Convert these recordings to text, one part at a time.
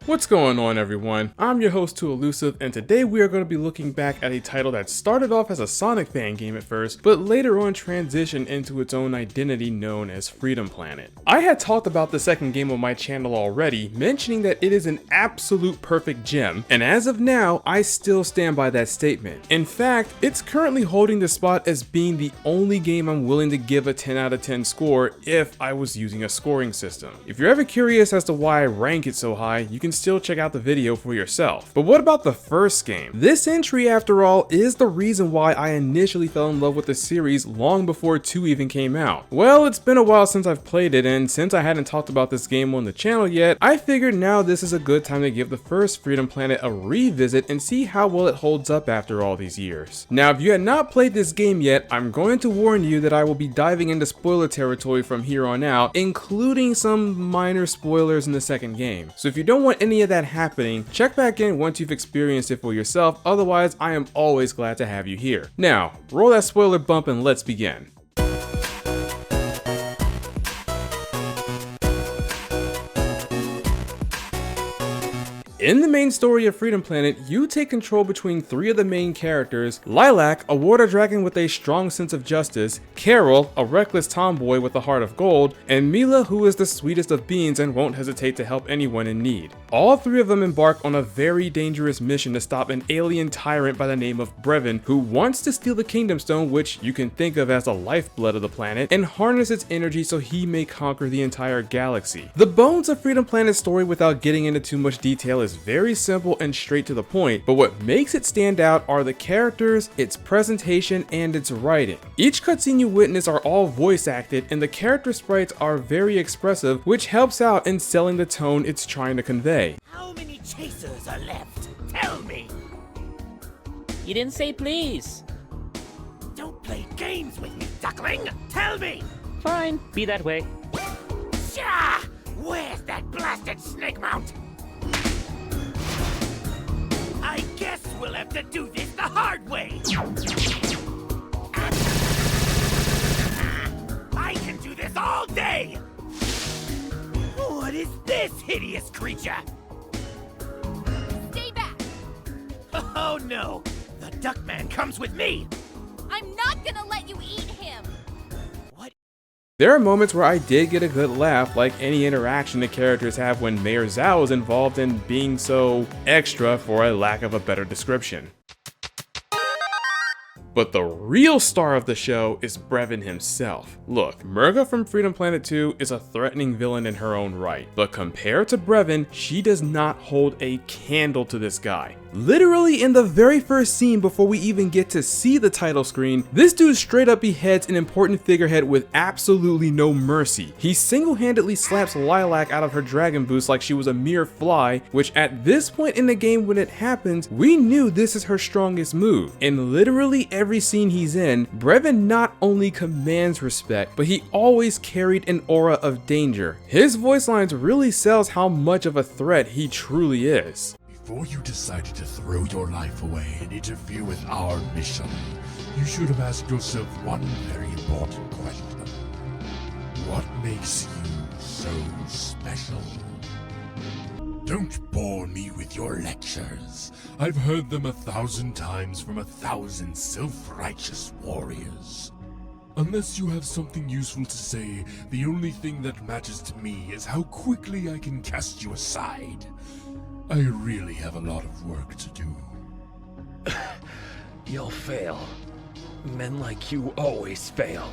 What's going on, everyone? I'm your host, Too Elusive, and today we are going to be looking back at a title that started off as a Sonic fan game at first, but later on transitioned into its own identity known as Freedom Planet. I had talked about the second game on my channel already, mentioning that it is an absolute perfect gem, and as of now, I still stand by that statement. In fact, it's currently holding the spot as being the only game I'm willing to give a 10 out of 10 score if I was using a scoring system. If you're ever curious as to why I rank it so high, you can still check out the video for yourself. But what about the first game? This entry, after all, is the reason why I initially fell in love with the series long before 2 even came out. Well, it's been a while since I've played it, and since I hadn't talked about this game on the channel yet, I figured now this is a good time to give the first Freedom Planet a revisit and see how well it holds up after all these years. Now, if you had not played this game yet, I'm going to warn you that I will be diving into spoiler territory from here on out, including some minor spoilers in the second game. So if you don't want any of that happening, check back in once you've experienced it for yourself. Otherwise, I am always glad to have you here. Now, roll that spoiler bump and let's begin. In the main story of Freedom Planet, you take control between 3 of the main characters: Lilac, a water dragon with a strong sense of justice; Carol, a reckless tomboy with a heart of gold; and Mila, who is the sweetest of beings and won't hesitate to help anyone in need. All 3 of them embark on a very dangerous mission to stop an alien tyrant by the name of Brevin, who wants to steal the Kingdom Stone, which you can think of as the lifeblood of the planet, and harness its energy so he may conquer the entire galaxy. The bones of Freedom Planet's story, without getting into too much detail, is very simple and straight to the point, but what makes it stand out are the characters, its presentation, and its writing. Each cutscene you witness are all voice acted, and the character sprites are very expressive, which helps out in selling the tone it's trying to convey. How many chasers are left? Tell me! You didn't say please. Don't play games with me, duckling! Tell me! Fine, be that way. Shah! Where's that blasted snake mount? I guess we'll have to do this the hard way! I can do this all day! What is this hideous creature? Stay back! Oh no! The Duckman comes with me! I'm not gonna let you eat him! What? There are moments where I did get a good laugh, like any interaction the characters have when Mayor Zhao is involved in being so extra, for a lack of a better description. But the real star of the show is Brevin himself. Look, Murga from Freedom Planet 2 is a threatening villain in her own right, but compared to Brevin, she does not hold a candle to this guy. Literally in the very first scene before we even get to see the title screen, this dude straight up beheads an important figurehead with absolutely no mercy. He single-handedly slaps Lilac out of her dragon boost like she was a mere fly, which at this point in the game when it happens, we knew this is her strongest move. In literally every scene he's in, Brevin not only commands respect, but he always carried an aura of danger. His voice lines really sells how much of a threat he truly is. Before you decided to throw your life away and interfere with our mission, you should have asked yourself one very important question. What makes you so special? Don't bore me with your lectures. I've heard them 1,000 times from 1,000 self-righteous warriors. Unless you have something useful to say, the only thing that matters to me is how quickly I can cast you aside. I really have a lot of work to do. You'll fail. Men like you always fail.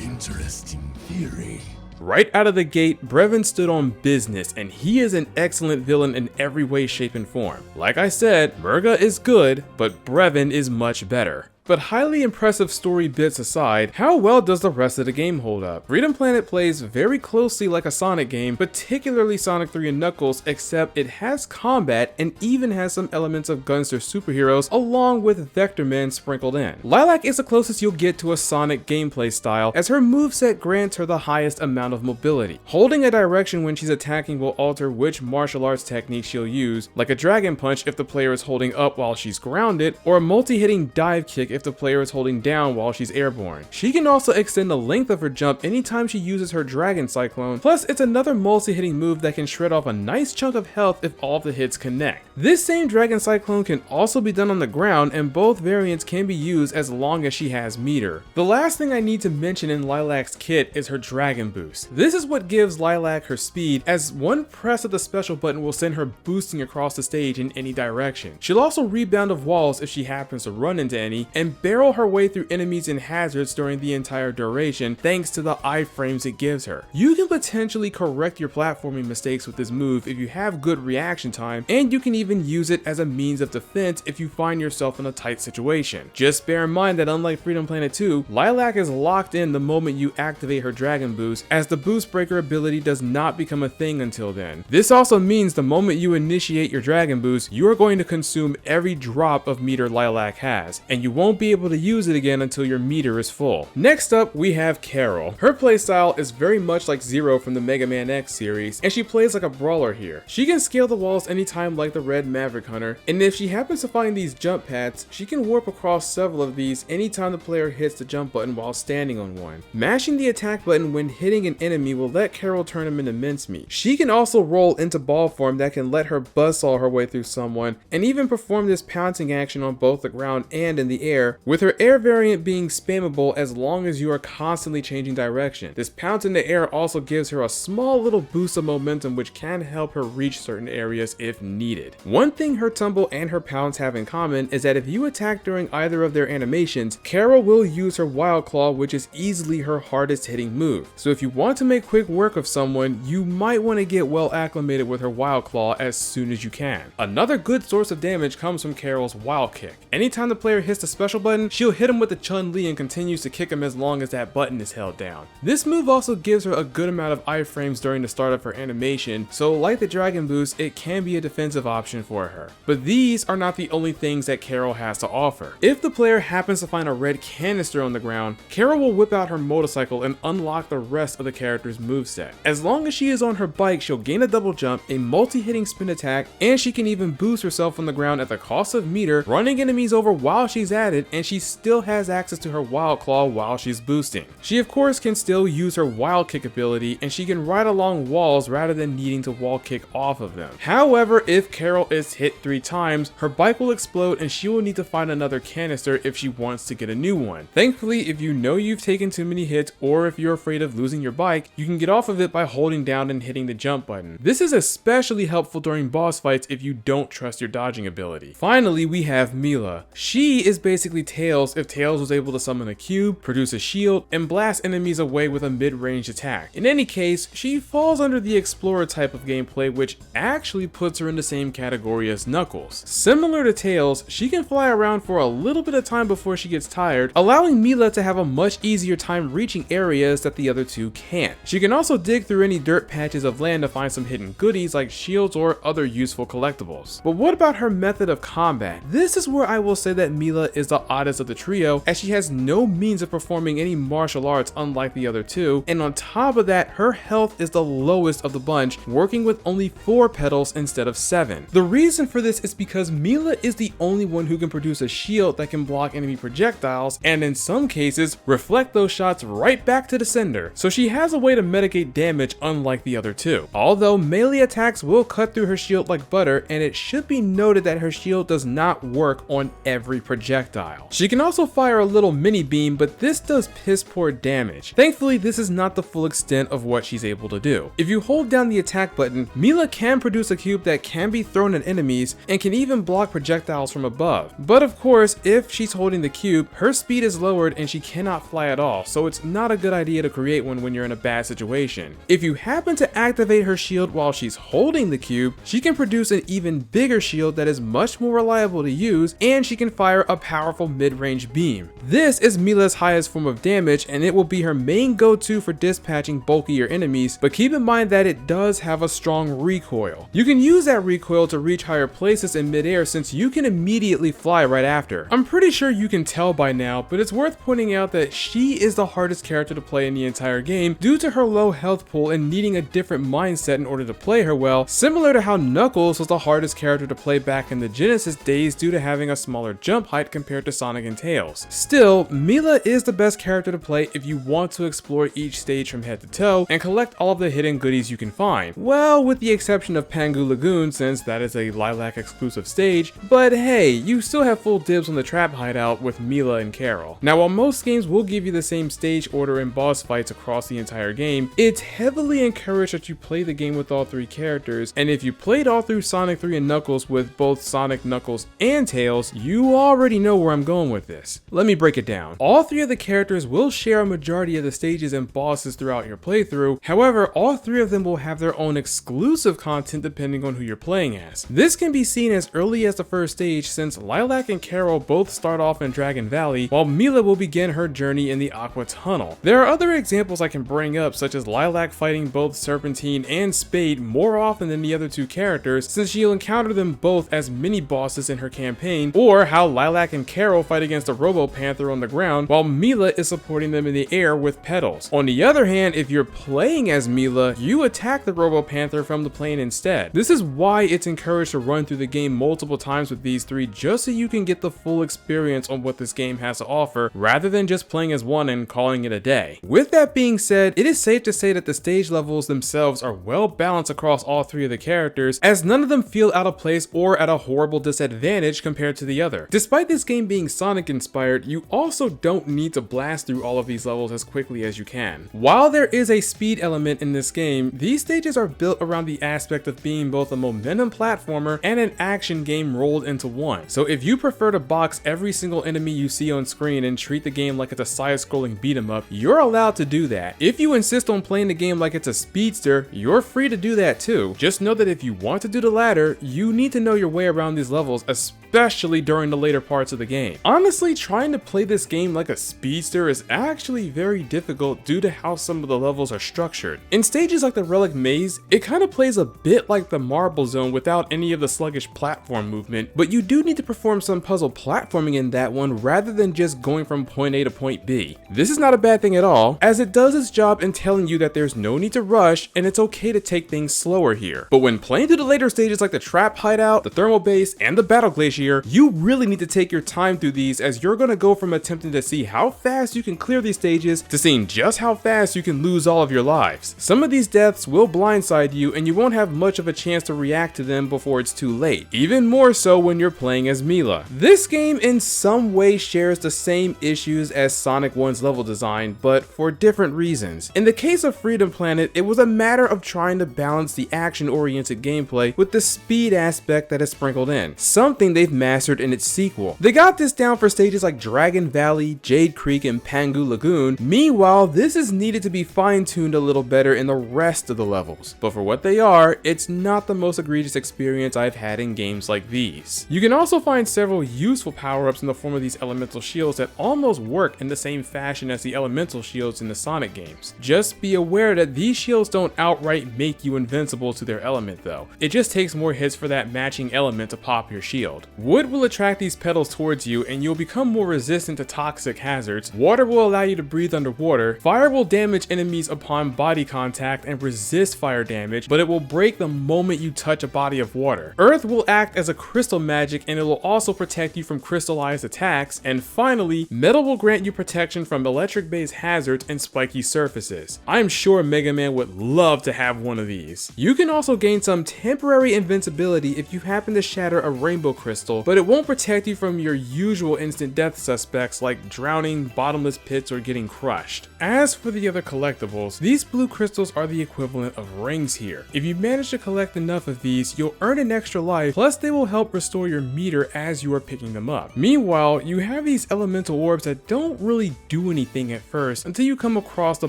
Interesting theory. Right out of the gate, Brevin stood on business, and he is an excellent villain in every way, shape, and form. Like I said, Murga is good, but Brevin is much better. But highly impressive story bits aside, how well does the rest of the game hold up? Freedom Planet plays very closely like a Sonic game, particularly Sonic 3 and Knuckles, except it has combat and even has some elements of Gunster superheroes along with Vector Men sprinkled in. Lilac is the closest you'll get to a Sonic gameplay style, as her moveset grants her the highest amount of mobility. Holding a direction when she's attacking will alter which martial arts technique she'll use, like a Dragon Punch if the player is holding up while she's grounded, or a multi-hitting dive kick if if the player is holding down while she's airborne. She can also extend the length of her jump anytime she uses her Dragon Cyclone, plus it's another multi-hitting move that can shred off a nice chunk of health if all of the hits connect. This same Dragon Cyclone can also be done on the ground, and both variants can be used as long as she has meter. The last thing I need to mention in Lilac's kit is her Dragon Boost. This is what gives Lilac her speed, as one press of the special button will send her boosting across the stage in any direction. She'll also rebound of walls if she happens to run into any, and barrel her way through enemies and hazards during the entire duration thanks to the iframes it gives her. You can potentially correct your platforming mistakes with this move if you have good reaction time, and you can even use it as a means of defense if you find yourself in a tight situation. Just bear in mind that unlike Freedom Planet 2, Lilac is locked in the moment you activate her Dragon Boost, as the Boost Breaker ability does not become a thing until then. This also means the moment you initiate your Dragon Boost, you are going to consume every drop of meter Lilac has, and you won't be able to use it again until your meter is full. Next up, we have Carol. Her playstyle is very much like Zero from the Mega Man X series, and she plays like a brawler here. She can scale the walls anytime like the Red Maverick Hunter, and if she happens to find these jump pads, she can warp across several of these anytime the player hits the jump button while standing on one. Mashing the attack button when hitting an enemy will let Carol turn him into mincemeat. She can also roll into ball form that can let her buzzsaw her way through someone, and even perform this pouncing action on both the ground and in the air, with her air variant being spammable as long as you are constantly changing direction. This pounce in the air also gives her a small little boost of momentum which can help her reach certain areas if needed. One thing her tumble and her pounce have in common is that if you attack during either of their animations, Carol will use her Wild Claw, which is easily her hardest hitting move. So if you want to make quick work of someone, you might want to get well acclimated with her Wild Claw as soon as you can. Another good source of damage comes from Carol's Wild Kick. Anytime the player hits the special button, she'll hit him with the Chun-Li and continues to kick him as long as that button is held down. This move also gives her a good amount of iframes during the start of her animation, so like the Dragon Boost, it can be a defensive option for her. But these are not the only things that Carol has to offer. If the player happens to find a red canister on the ground, Carol will whip out her motorcycle and unlock the rest of the character's moveset. As long as she is on her bike, she'll gain a double jump, a multi-hitting spin attack, and she can even boost herself on the ground at the cost of meter, running enemies over while she's at it, and she still has access to her Wild Claw while she's boosting. She of course can still use her Wild Kick ability, and she can ride along walls rather than needing to wall kick off of them. However, if Carol is hit 3 times, her bike will explode and she will need to find another canister if she wants to get a new one. Thankfully, if you know you've taken too many hits, or if you're afraid of losing your bike, you can get off of it by holding down and hitting the jump button. This is especially helpful during boss fights if you don't trust your dodging ability. Finally, we have Mila. She is basically Tails if Tails was able to summon a cube, produce a shield, and blast enemies away with a mid-range attack. In any case, she falls under the Explorer type of gameplay, which actually puts her in the same category as Knuckles. Similar to Tails, she can fly around for a little bit of time before she gets tired, allowing Mila to have a much easier time reaching areas that the other two can't. She can also dig through any dirt patches of land to find some hidden goodies like shields or other useful collectibles. But what about her method of combat? This is where I will say that Mila is the oddest of the trio, as she has no means of performing any martial arts unlike the other two, and on top of that, her health is the lowest of the bunch, working with only 4 petals instead of 7. The reason for this is because Mila is the only one who can produce a shield that can block enemy projectiles, and in some cases, reflect those shots right back to the sender, so she has a way to mitigate damage unlike the other two. Although melee attacks will cut through her shield like butter, and it should be noted that her shield does not work on every projectile. She can also fire a little mini beam, but this does piss poor damage. Thankfully, this is not the full extent of what she's able to do. If you hold down the attack button, Mila can produce a cube that can be thrown at enemies and can even block projectiles from above. But of course, if she's holding the cube, her speed is lowered and she cannot fly at all, so it's not a good idea to create one when you're in a bad situation. If you happen to activate her shield while she's holding the cube, she can produce an even bigger shield that is much more reliable to use, and she can fire a powerful mid-range beam. This is Mila's highest form of damage, and it will be her main go-to for dispatching bulkier enemies, but keep in mind that it does have a strong recoil. You can use that recoil to reach higher places in midair since you can immediately fly right after. I'm pretty sure you can tell by now, but it's worth pointing out that she is the hardest character to play in the entire game due to her low health pool and needing a different mindset in order to play her well, similar to how Knuckles was the hardest character to play back in the Genesis days due to having a smaller jump height compared compared to Sonic and Tails. Still, Mila is the best character to play if you want to explore each stage from head to toe and collect all of the hidden goodies you can find. Well, with the exception of Pangu Lagoon, since that is a Lilac exclusive stage, but hey, you still have full dibs on the trap hideout with Mila and Carol. Now, while most games will give you the same stage order and boss fights across the entire game, it's heavily encouraged that you play the game with all three characters, and if you played all through Sonic 3 and Knuckles with both Sonic, Knuckles, and Tails, you already know where I'm going with this. Let me break it down. All three of the characters will share a majority of the stages and bosses throughout your playthrough, however, all three of them will have their own exclusive content depending on who you're playing as. This can be seen as early as the first stage, since Lilac and Carol both start off in Dragon Valley, while Mila will begin her journey in the Aqua Tunnel. There are other examples I can bring up, such as Lilac fighting both Serpentine and Spade more often than the other two characters, since you'll encounter them both as mini bosses in her campaign, or how Lilac and Carol fight against a Robo Panther on the ground while Mila is supporting them in the air with petals. On the other hand, if you're playing as Mila, you attack the Robo Panther from the plane instead. This is why it's encouraged to run through the game multiple times with these three, just so you can get the full experience on what this game has to offer, rather than just playing as one and calling it a day. With that being said, it is safe to say that the stage levels themselves are well balanced across all three of the characters, as none of them feel out of place or at a horrible disadvantage compared to the other. Despite this game being Sonic inspired, you also don't need to blast through all of these levels as quickly as you can. While there is a speed element in this game, these stages are built around the aspect of being both a momentum platformer and an action game rolled into one. So if you prefer to box every single enemy you see on screen and treat the game like it's a side-scrolling beat 'em up, you're allowed to do that. If you insist on playing the game like it's a speedster, you're free to do that too. Just know that if you want to do the latter, you need to know your way around these levels, especially during the later parts of the game. Honestly, trying to play this game like a speedster is actually very difficult due to how some of the levels are structured. In stages like the Relic Maze, it kind of plays a bit like the Marble Zone without any of the sluggish platform movement, but you do need to perform some puzzle platforming in that one rather than just going from point A to point B. This is not a bad thing at all, as it does its job in telling you that there's no need to rush and it's okay to take things slower here. But when playing through the later stages like the Trap Hideout, the Thermal Base, and the Battle Glacier, you really need to take your time through these, as you're going to go from attempting to see how fast you can clear these stages to seeing just how fast you can lose all of your lives. Some of these deaths will blindside you and you won't have much of a chance to react to them before it's too late, even more so when you're playing as Mila. This game in some way shares the same issues as Sonic 1's level design, but for different reasons. In the case of Freedom Planet, it was a matter of trying to balance the action-oriented gameplay with the speed aspect that is sprinkled in, something they've mastered in its sequel. They got this down for stages like Dragon Valley, Jade Creek, and Pangu Lagoon. Meanwhile, this is needed to be fine-tuned a little better in the rest of the levels, but for what they are, it's not the most egregious experience I've had in games like these. You can also find several useful power-ups in the form of these elemental shields that almost work in the same fashion as the elemental shields in the Sonic games. Just be aware that these shields don't outright make you invincible to their element though. It just takes more hits for that matching element to pop your shield. Wood will attract these petals towards you and you'll become more resistant to toxic hazards. Water will allow you to breathe underwater. Fire will damage enemies upon body contact and resist fire damage, but it will break the moment you touch a body of water. Earth will act as a crystal magic and it will also protect you from crystallized attacks. And finally, metal will grant you protection from electric-based hazards and spiky surfaces. I'm sure Mega Man would love to have one of these. You can also gain some temporary invincibility if you happen to shatter a rainbow crystal, but it won't protect you from your usual instant death suspects like drowning, bottomless pits, or getting crushed. As for the other collectibles, these blue crystals are the equivalent of rings here. If you manage to collect enough of these, you'll earn an extra life, plus they will help restore your meter as you are picking them up. Meanwhile, you have these elemental orbs that don't really do anything at first until you come across the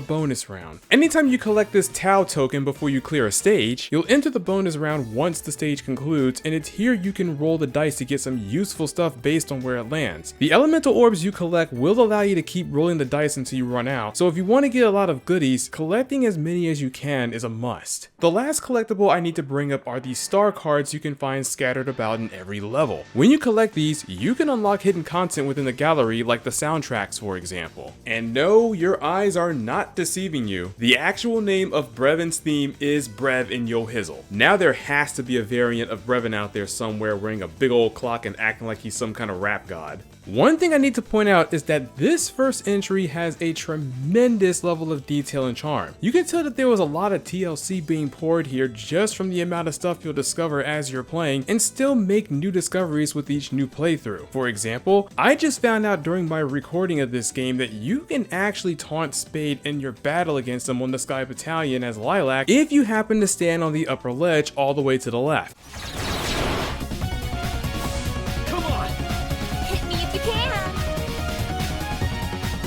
bonus round. Anytime you collect this Tau token before you clear a stage, you'll enter the bonus round once the stage concludes, and it's here you can roll the dice to get some useful stuff based on where it lands. The elemental orbs you collect will allow you to keep rolling the dice until you run out, so if you want to get a lot of goodies, collecting as many as you can is a must. The last collectible I need to bring up are these star cards you can find scattered about in every level. When you collect these, you can unlock hidden content within the gallery, like the soundtracks for example. And no, your eyes are not deceiving you. The actual name of Brevin's theme is Brev in Yo Hizzle. Now there has to be a variant of Brevin out there somewhere wearing a big old clock and acting like he's some kind of rap god. One thing I need to point out is that this first entry has a tremendous level of detail and charm. You can tell that there was a lot of TLC being poured here just from the amount of stuff you'll discover as you're playing and still make new discoveries with each new playthrough. For example, I just found out during my recording of this game that you can actually taunt Spade in your battle against him on the Sky Battalion as Lilac if you happen to stand on the upper ledge all the way to the left.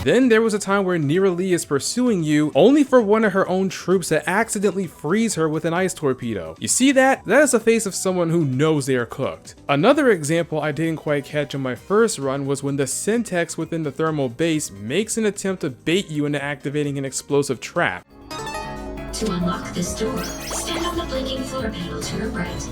Then there was a time where Neeralee is pursuing you, only for one of her own troops to accidentally freeze her with an ice torpedo. You see that? That is the face of someone who knows they are cooked. Another example I didn't quite catch on my first run was when the Syntax within the thermal base makes an attempt to bait you into activating an explosive trap. To unlock this door, stand on the blinking floor panel to your right.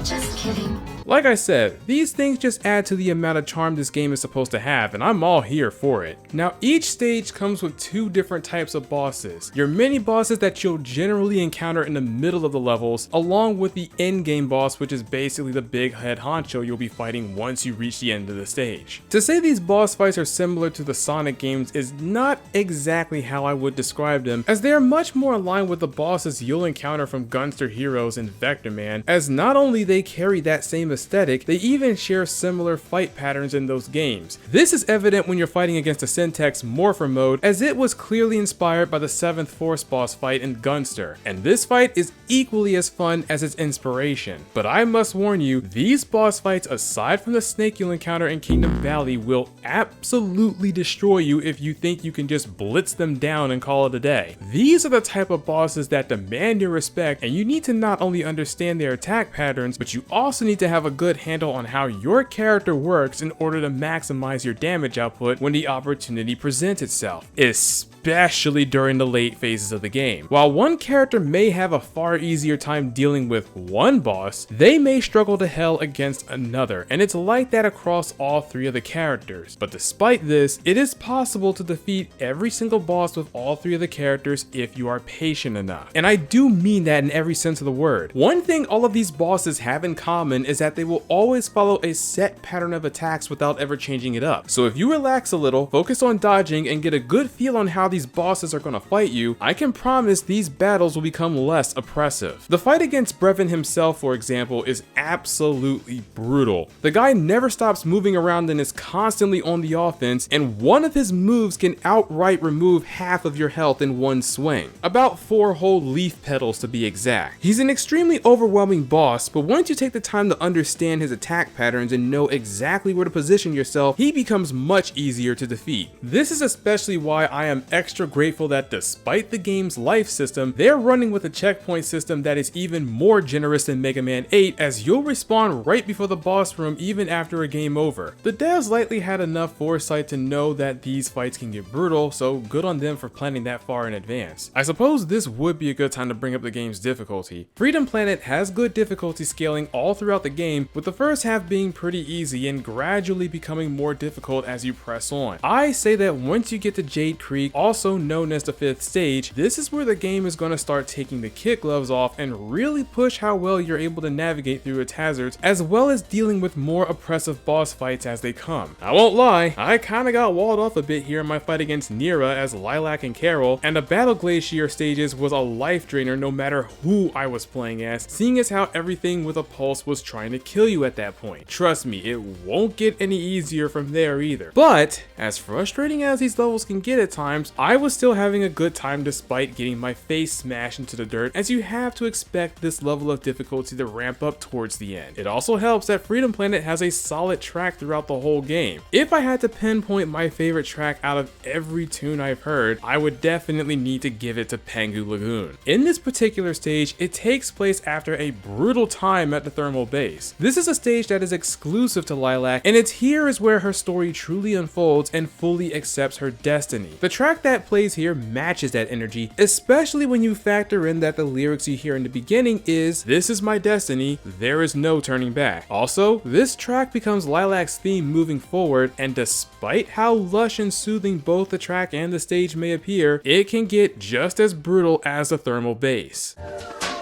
Just kidding. Like I said, these things just add to the amount of charm this game is supposed to have, and I'm all here for it. Now, each stage comes with two different types of bosses. Your mini bosses that you'll generally encounter in the middle of the levels, along with the end game boss, which is basically the big head honcho you'll be fighting once you reach the end of the stage. To say these boss fights are similar to the Sonic games is not exactly how I would describe them, as they are much more aligned with the bosses you'll encounter from Gunster Heroes and Vector Man, as not only they carry that same aesthetic, they even share similar fight patterns in those games. This is evident when you're fighting against the Syntax Morpher mode, as it was clearly inspired by the 7th Force boss fight in Gunster, and this fight is equally as fun as its inspiration. But I must warn you, these boss fights, aside from the snake you'll encounter in Kingdom Valley, will absolutely destroy you if you think you can just blitz them down and call it a day. These are the type of bosses that demand your respect, and you need to not only understand their attack patterns, but you also need to have a good handle on how your character works in order to maximize your damage output when the opportunity presents itself, especially during the late phases of the game. While one character may have a far easier time dealing with one boss, they may struggle to hell against another, and it's like that across all three of the characters. But despite this, it is possible to defeat every single boss with all three of the characters if you are patient enough. And I do mean that in every sense of the word. One thing all of these bosses have in common is that they will always follow a set pattern of attacks without ever changing it up. So if you relax a little, focus on dodging, and get a good feel on how these bosses are going to fight you, I can promise these battles will become less oppressive. The fight against Brevin himself, for example, is absolutely brutal. The guy never stops moving around and is constantly on the offense, and one of his moves can outright remove half of your health in one swing. About 4 whole leaf petals to be exact. He's an extremely overwhelming boss, but once you take the time to understand his attack patterns and know exactly where to position yourself, he becomes much easier to defeat. This is especially why I am extra grateful that despite the game's life system, they're running with a checkpoint system that is even more generous than Mega Man 8, as you'll respawn right before the boss room even after a game over. The devs likely had enough foresight to know that these fights can get brutal, so good on them for planning that far in advance. I suppose this would be a good time to bring up the game's difficulty. Freedom Planet has good difficulty scaling all throughout the game, with the first half being pretty easy and gradually becoming more difficult as you press on. I say that once you get to Jade Creek, also known as the 5th stage, this is where the game is going to start taking the kid gloves off and really push how well you're able to navigate through its hazards, as well as dealing with more oppressive boss fights as they come. I won't lie, I kinda got walled off a bit here in my fight against Nera as Lilac and Carol, and the Battle Glacier stages was a life drainer no matter who I was playing as, seeing as how everything with a pulse was trying to kill you at that point. Trust me, it won't get any easier from there either. But, as frustrating as these levels can get at times, I was still having a good time despite getting my face smashed into the dirt, as you have to expect this level of difficulty to ramp up towards the end. It also helps that Freedom Planet has a solid track throughout the whole game. If I had to pinpoint my favorite track out of every tune I've heard, I would definitely need to give it to Pangu Lagoon. In this particular stage, it takes place after a brutal time at the thermal base. This is a stage that is exclusive to Lilac, and it's here is where her story truly unfolds and fully accepts her destiny. The track that plays here matches that energy, especially when you factor in that the lyrics you hear in the beginning is, "This is my destiny, there is no turning back." Also, this track becomes Lilac's theme moving forward, and despite how lush and soothing both the track and the stage may appear, it can get just as brutal as the thermal base.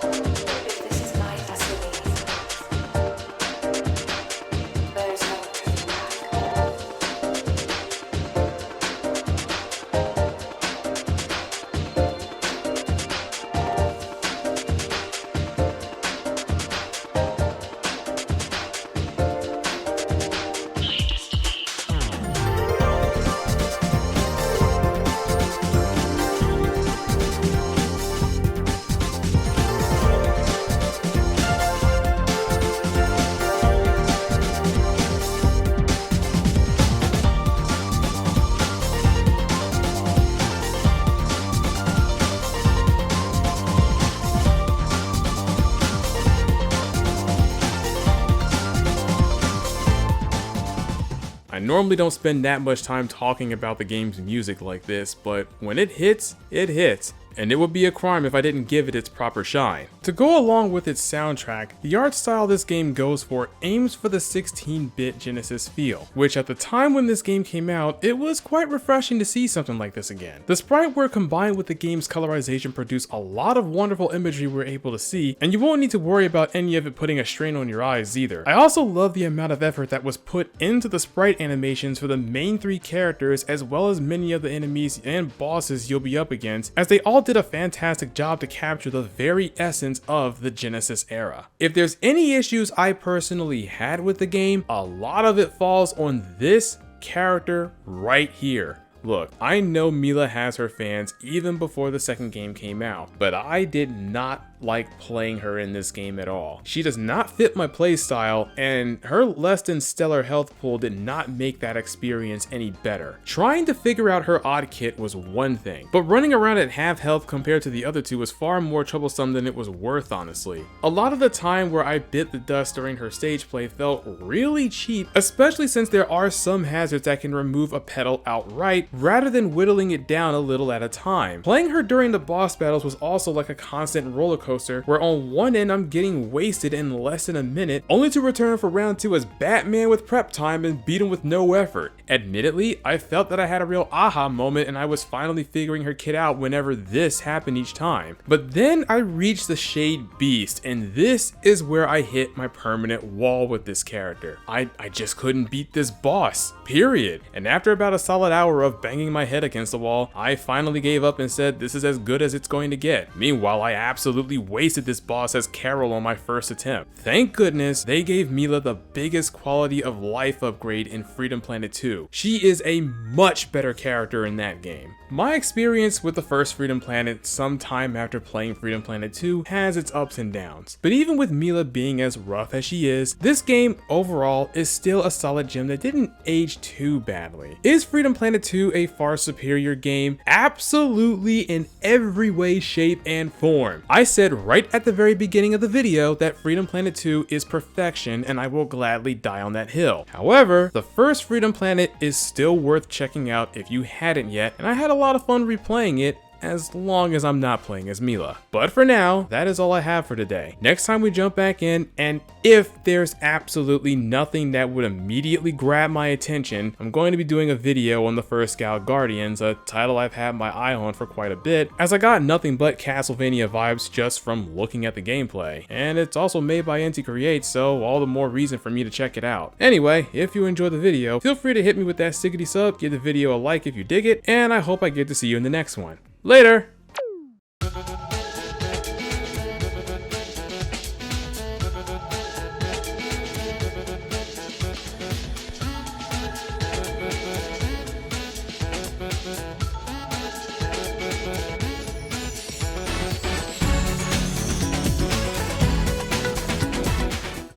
This is my destiny. I normally don't spend that much time talking about the game's music like this, but when it hits, and it would be a crime if I didn't give it its proper shine. To go along with its soundtrack, the art style this game goes for aims for the 16-bit Genesis feel, which at the time when this game came out, it was quite refreshing to see something like this again. The sprite work combined with the game's colorization produced a lot of wonderful imagery we're able to see, and you won't need to worry about any of it putting a strain on your eyes either. I also love the amount of effort that was put into the sprite animations for the main 3 characters as well as many of the enemies and bosses you'll be up against, as they all did a fantastic job to capture the very essence of the Genesis era. If there's any issues I personally had with the game, a lot of it falls on this character right here. Look, I know Mila has her fans even before the second game came out, but I did not like playing her in this game at all. She does not fit my playstyle, and her less than stellar health pool did not make that experience any better. Trying to figure out her odd kit was one thing, but running around at half health compared to the other two was far more troublesome than it was worth, honestly. A lot of the time where I bit the dust during her stage play felt really cheap, especially since there are some hazards that can remove a petal outright rather than whittling it down a little at a time. Playing her during the boss battles was also like a constant roller coaster, where on one end I'm getting wasted in less than a minute, only to return for round 2 as Batman with prep time and beat him with no effort. Admittedly, I felt that I had a real aha moment and I was finally figuring her kit out whenever this happened each time. But then I reached the Shade Beast, and this is where I hit my permanent wall with this character. I just couldn't beat this boss, period. And after about a solid hour of banging my head against the wall, I finally gave up and said this is as good as it's going to get. Meanwhile, I absolutely wasted this boss as Carol on my first attempt. Thank goodness they gave Mila the biggest quality of life upgrade in Freedom Planet 2. She is a much better character in that game. My experience with the first Freedom Planet sometime after playing Freedom Planet 2 has its ups and downs. But even with Mila being as rough as she is, this game overall is still a solid gem that didn't age too badly. Is Freedom Planet 2 a far superior game? Absolutely, in every way, shape, and form. I said right at the very beginning of the video that Freedom Planet 2 is perfection, and I will gladly die on that hill. However, the first Freedom Planet is still worth checking out if you hadn't yet, and I had a lot of fun replaying it, as long as I'm not playing as Mila. But for now, that is all I have for today. Next time we jump back in, and if there's absolutely nothing that would immediately grab my attention, I'm going to be doing a video on the first Scout Guardians, a title I've had my eye on for quite a bit, as I got nothing but Castlevania vibes just from looking at the gameplay. And it's also made by Inti Creates, so all the more reason for me to check it out. Anyway, if you enjoyed the video, feel free to hit me with that sickety sub, give the video a like if you dig it, and I hope I get to see you in the next one. Later!